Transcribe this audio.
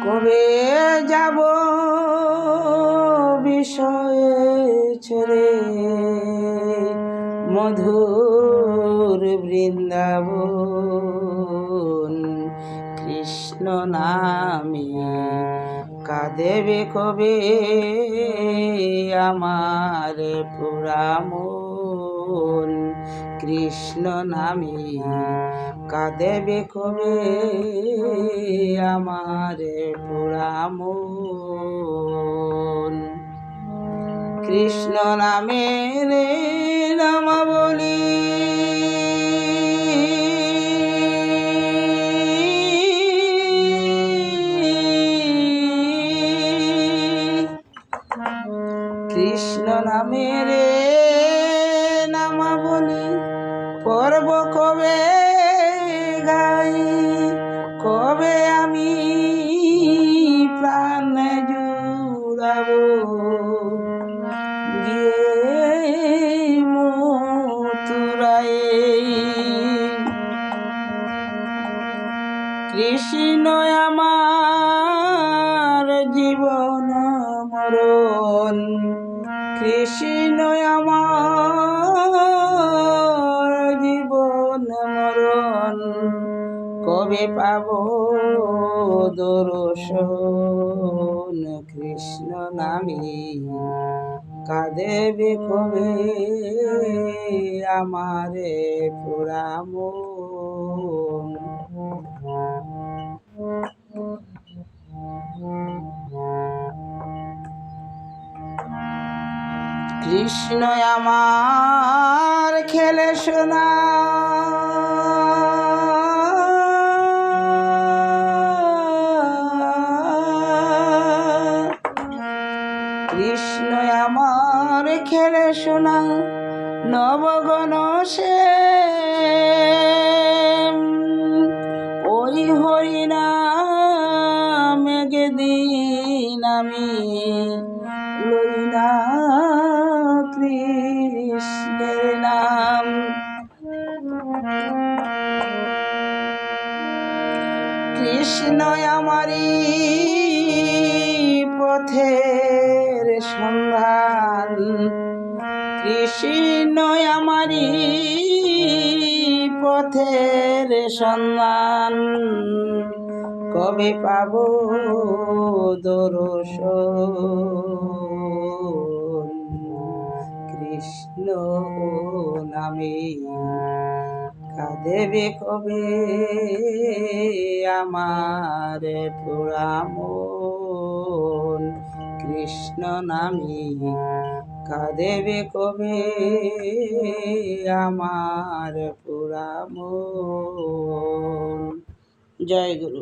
কবে যাব বিষয়ে ছেড়ে মধুর বৃন্দাবন। কৃষ্ণ নামে কাঁদেবে কবে আমার পুরা মন। কৃষ্ণ নামে কাঁদেবে কবে আমার পুরা মন। কৃষ্ণ নামের নামাবলী কৃষ্ণ নামের নামাবলী পর্ব কবে গাই, কবে আমি প্রাণ জুড়াবো গিয়ে মথুরায়। কৃষ্ণ আমার জীবন মরণ, কৃষ্ণ আমার জীবন মরণ। কবে পাব দর্শন, কৃষ্ণ নামে কাঁদেবে কবে আমারে পুরা মন। কৃষ্ণ আমার খেলে শোনা কৃষ্ণ আমার খেলে শোনা নবগণ সে ওই হরিনাম দিন আমি লই না কৃষ্ণের নাম। কৃষ্ণ আমারি পথের সন্ধান, কৃষ্ণ আমারি পথের সন্ধান। কবে পাব দর্শন, কৃষ্ণ নামে কাঁদেবে কবে আমার পুরা মন। কৃষ্ণ নামে কাঁদেবে কবে আমার পুরা মন। জয় গুরু।